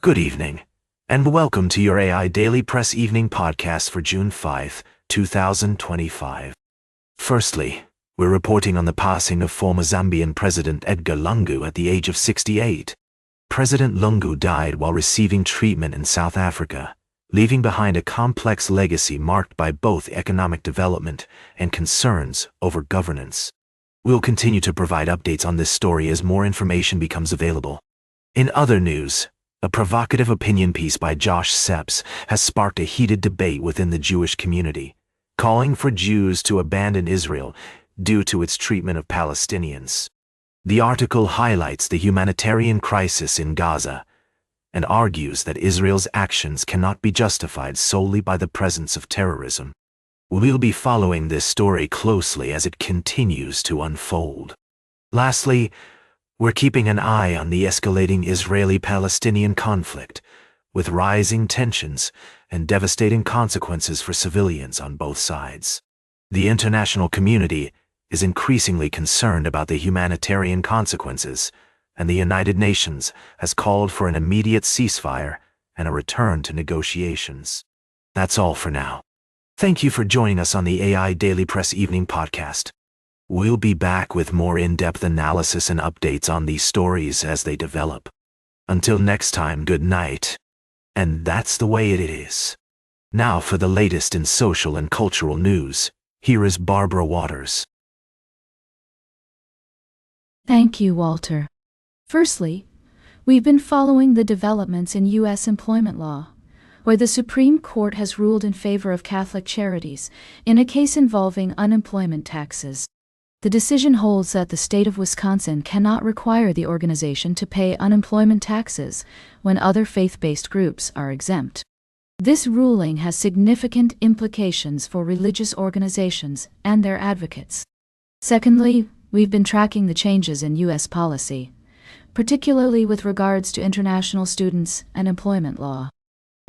Good evening, and welcome to your AI Daily Press Evening Podcast for June 5, 2025. Firstly, we're reporting on the passing of former Zambian President Edgar Lungu at the age of 68. President Lungu died while receiving treatment in South Africa, leaving behind a complex legacy marked by both economic development and concerns over governance. We'll continue to provide updates on this story as more information becomes available. In other news, a provocative opinion piece by Josh Sepps has sparked a heated debate within the Jewish community, calling for Jews to abandon Israel due to its treatment of Palestinians. The article highlights the humanitarian crisis in Gaza and argues that Israel's actions cannot be justified solely by the presence of terrorism. We'll be following this story closely as it continues to unfold. Lastly, we're keeping an eye on the escalating Israeli-Palestinian conflict, with rising tensions and devastating consequences for civilians on both sides. The international community is increasingly concerned about the humanitarian consequences, and the United Nations has called for an immediate ceasefire and a return to negotiations. That's all for now. Thank you for joining us on the AI Daily Press Evening Podcast. We'll be back with more in-depth analysis and updates on these stories as they develop. Until next time, good night. And that's the way it is. Now for the latest in social and cultural news, here is Barbara Waters. Thank you, Walter. Firstly, we've been following the developments in U.S. employment law, where the Supreme Court has ruled in favor of Catholic Charities in a case involving unemployment taxes. The decision holds that the state of Wisconsin cannot require the organization to pay unemployment taxes when other faith-based groups are exempt. This ruling has significant implications for religious organizations and their advocates. Secondly, we've been tracking the changes in U.S. policy, particularly with regards to international students and employment law.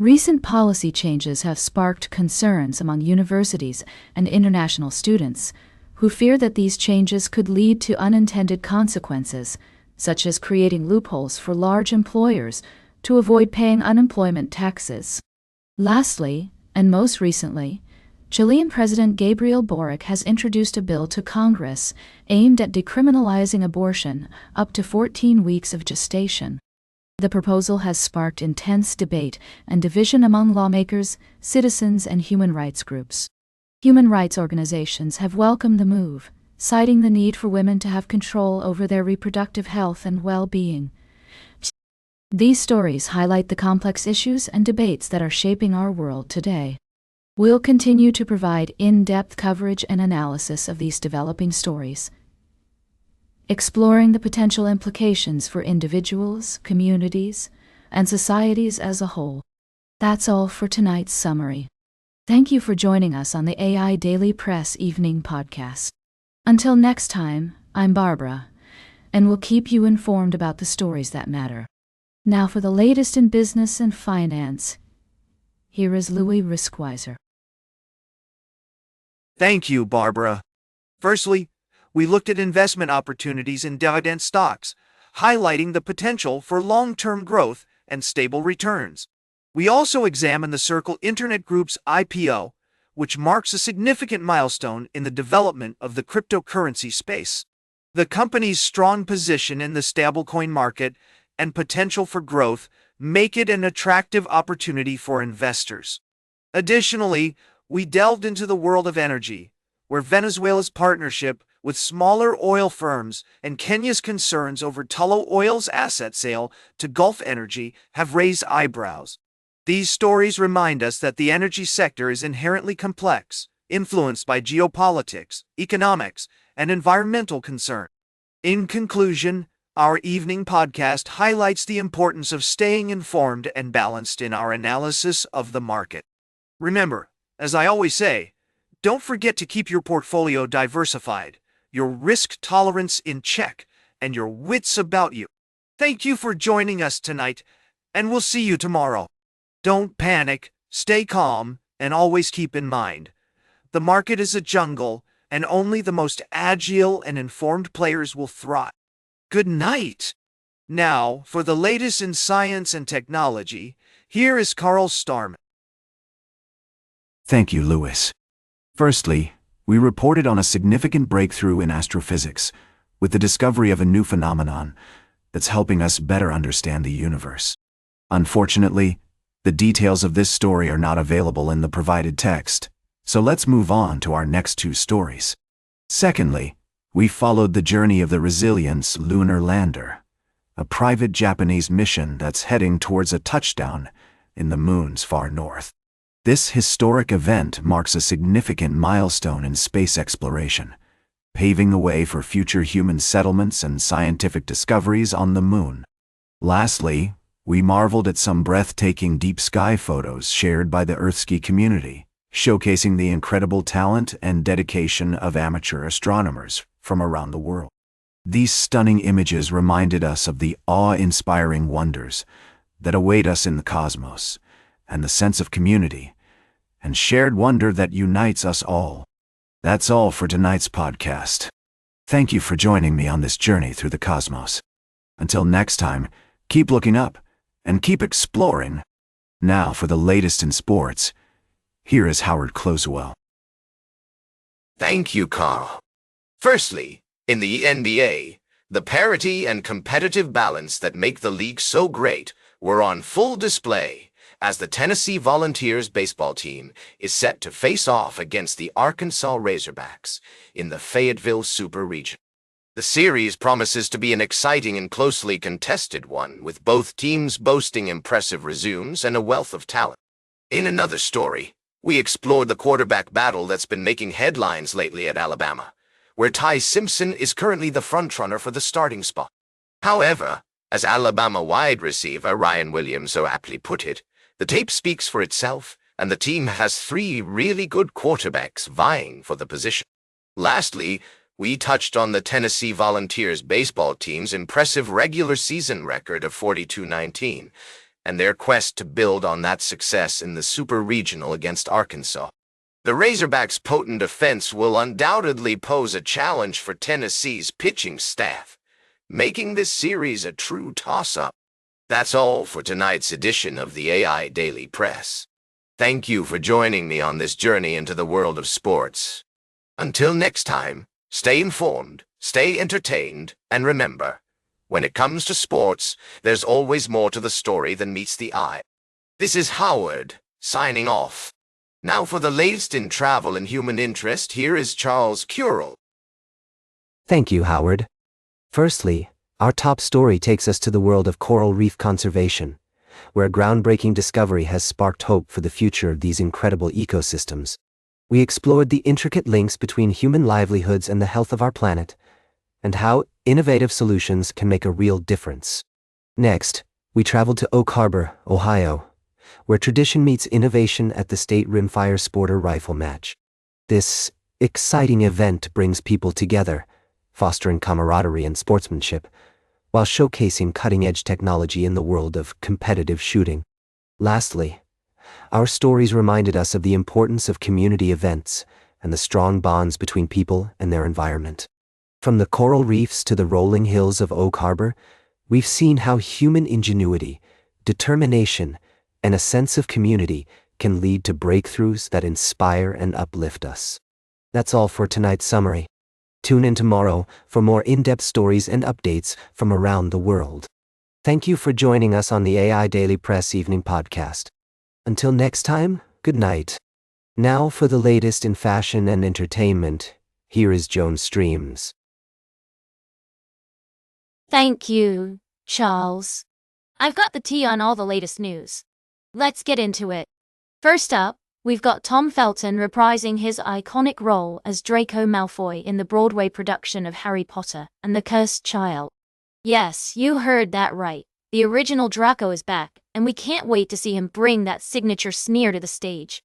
Recent policy changes have sparked concerns among universities and international students, who fear that these changes could lead to unintended consequences, such as creating loopholes for large employers to avoid paying unemployment taxes. Lastly, and most recently, Chilean President Gabriel Boric has introduced a bill to Congress aimed at decriminalizing abortion up to 14 weeks of gestation. The proposal has sparked intense debate and division among lawmakers, citizens, and human rights groups. Human rights organizations have welcomed the move, citing the need for women to have control over their reproductive health and well-being. These stories highlight the complex issues and debates that are shaping our world today. We'll continue to provide in-depth coverage and analysis of these developing stories, exploring the potential implications for individuals, communities, and societies as a whole. That's all for tonight's summary. Thank you for joining us on the AI Daily Press Evening Podcast. Until next time, I'm Barbara, and we'll keep you informed about the stories that matter. Now for the latest in business and finance, here is Louis Riskweiser. Thank you, Barbara. Firstly, we looked at investment opportunities in dividend stocks, highlighting the potential for long-term growth and stable returns. We also examined the Circle Internet Group's IPO, which marks a significant milestone in the development of the cryptocurrency space. The company's strong position in the stablecoin market and potential for growth make it an attractive opportunity for investors. Additionally, we delved into the world of energy, where Venezuela's partnership with smaller oil firms and Kenya's concerns over Tullow Oil's asset sale to Gulf Energy have raised eyebrows. These stories remind us that the energy sector is inherently complex, influenced by geopolitics, economics, and environmental concerns. In conclusion, our evening podcast highlights the importance of staying informed and balanced in our analysis of the market. Remember, as I always say, don't forget to keep your portfolio diversified, your risk tolerance in check, and your wits about you. Thank you for joining us tonight, and we'll see you tomorrow. Don't panic, stay calm, and always keep in mind, the market is a jungle, and only the most agile and informed players will thrive. Good night. Now, for the latest in science and technology, here is Carl Starman. Thank you, Lewis. Firstly, we reported on a significant breakthrough in astrophysics with the discovery of a new phenomenon that's helping us better understand the universe. Unfortunately, the details of this story are not available in the provided text, so let's move on to our next two stories. Secondly, we followed the journey of the Resilience lunar lander, a private Japanese mission that's heading towards a touchdown in the moon's far north. This historic event marks a significant milestone in space exploration, paving the way for future human settlements and scientific discoveries on the moon. Lastly, we marveled at some breathtaking deep sky photos shared by the Earthski community, showcasing the incredible talent and dedication of amateur astronomers from around the world. These stunning images reminded us of the awe-inspiring wonders that await us in the cosmos, and the sense of community and shared wonder that unites us all. That's all for tonight's podcast. Thank you for joining me on this journey through the cosmos. Until next time, keep looking up and keep exploring. Now for the latest in sports, here is Howard Closewell. Thank you, Carl. Firstly, in the NBA, the parity and competitive balance that make the league so great were on full display as the Tennessee Volunteers baseball team is set to face off against the Arkansas Razorbacks in the Fayetteville Super Region. The series promises to be an exciting and closely contested one, with both teams boasting impressive resumes and a wealth of talent. In another story, we explored the quarterback battle that's been making headlines lately at Alabama, where Ty Simpson is currently the frontrunner for the starting spot. However, as Alabama wide receiver Ryan Williams so aptly put it, the tape speaks for itself, and the team has three really good quarterbacks vying for the position. Lastly, we touched on the Tennessee Volunteers baseball team's impressive regular season record of 42-19, and their quest to build on that success in the Super Regional against Arkansas. The Razorbacks' potent offense will undoubtedly pose a challenge for Tennessee's pitching staff, making this series a true toss-up. That's all for tonight's edition of the AI Daily Press. Thank you for joining me on this journey into the world of sports. Until next time, stay informed, stay entertained, and remember, when it comes to sports, there's always more to the story than meets the eye. This is Howard, signing off. Now for the latest in travel and human interest, here is Charles Curel. Thank you, Howard. Firstly, our top story takes us to the world of coral reef conservation, where a groundbreaking discovery has sparked hope for the future of these incredible ecosystems. We explored the intricate links between human livelihoods and the health of our planet, and how innovative solutions can make a real difference. Next, we traveled to Oak Harbor, Ohio, where tradition meets innovation at the state rimfire sporter rifle match. This exciting event brings people together, fostering camaraderie and sportsmanship, while showcasing cutting-edge technology in the world of competitive shooting. Lastly, our stories reminded us of the importance of community events and the strong bonds between people and their environment. From the coral reefs to the rolling hills of Oak Harbor, we've seen how human ingenuity, determination, and a sense of community can lead to breakthroughs that inspire and uplift us. That's all for tonight's summary. Tune in tomorrow for more in-depth stories and updates from around the world. Thank you for joining us on the AI Daily Press Evening Podcast. Until next time, good night. Now for the latest in fashion and entertainment, here is Joan Streams. Thank you, Charles. I've got the tea on all the latest news. Let's get into it. First up, we've got Tom Felton reprising his iconic role as Draco Malfoy in the Broadway production of Harry Potter and the Cursed Child. Yes, you heard that right. The original Draco is back, and we can't wait to see him bring that signature sneer to the stage.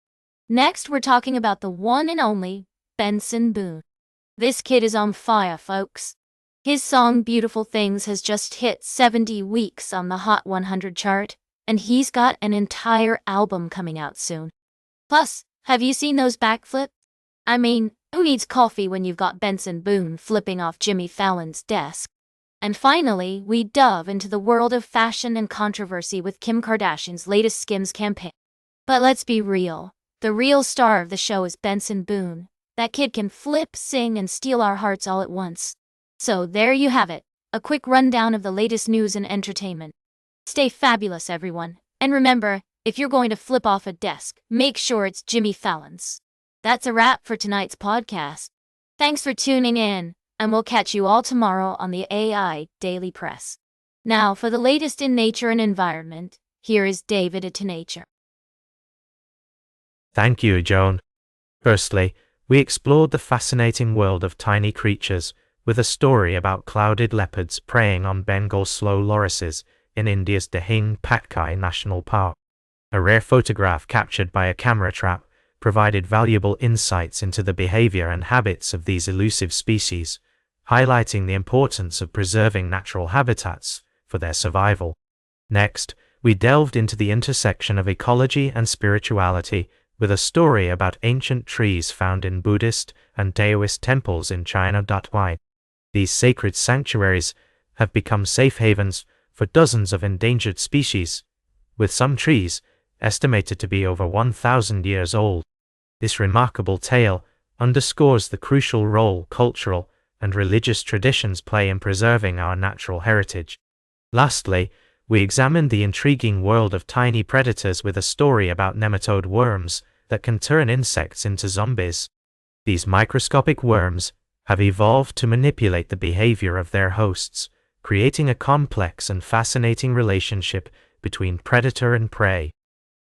Next, we're talking about the one and only Benson Boone. This kid is on fire, folks. His song Beautiful Things has just hit 70 weeks on the Hot 100 chart, and he's got an entire album coming out soon. Plus, have you seen those backflips? I mean, who needs coffee when you've got Benson Boone flipping off Jimmy Fallon's desk? And finally, we dove into the world of fashion and controversy with Kim Kardashian's latest Skims campaign. But let's be real. The real star of the show is Benson Boone. That kid can flip, sing, and steal our hearts all at once. So there you have it, a quick rundown of the latest news and entertainment. Stay fabulous, everyone. And remember, if you're going to flip off a desk, make sure it's Jimmy Fallon's. That's a wrap for tonight's podcast. Thanks for tuning in, and we'll catch you all tomorrow on the AI Daily Press. Now, for the latest in nature and environment, here is David at Nature. Thank you, Joan. Firstly, we explored the fascinating world of tiny creatures with a story about clouded leopards preying on Bengal slow lorises in India's Dehing Patkai National Park. A rare photograph captured by a camera trap provided valuable insights into the behavior and habits of these elusive species, highlighting the importance of preserving natural habitats for their survival. Next, we delved into the intersection of ecology and spirituality with a story about ancient trees found in Buddhist and Taoist temples in China. These sacred sanctuaries have become safe havens for dozens of endangered species, with some trees estimated to be over 1,000 years old. This remarkable tale underscores the crucial role cultural and religious traditions play in preserving our natural heritage. Lastly, we examined the intriguing world of tiny predators with a story about nematode worms that can turn insects into zombies. These microscopic worms have evolved to manipulate the behavior of their hosts, creating a complex and fascinating relationship between predator and prey.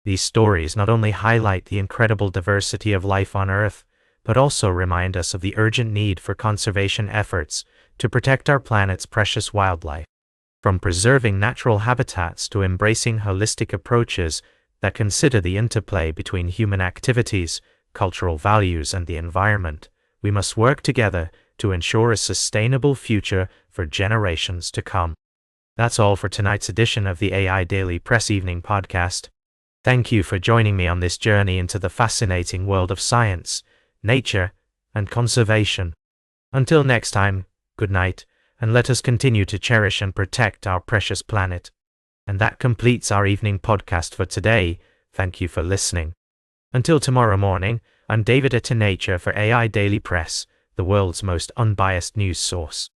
These stories not only highlight the incredible diversity of life on Earth, but also remind us of the urgent need for conservation efforts to protect our planet's precious wildlife. From preserving natural habitats to embracing holistic approaches that consider the interplay between human activities, cultural values, and the environment, we must work together to ensure a sustainable future for generations to come. That's all for tonight's edition of the AI Daily Press Evening Podcast. Thank you for joining me on this journey into the fascinating world of science, nature, and conservation. Until next time, good night, and let us continue to cherish and protect our precious planet. And that completes our evening podcast for today. Thank you for listening. Until tomorrow morning, I'm David at Nature for AI Daily Press, the world's most unbiased news source.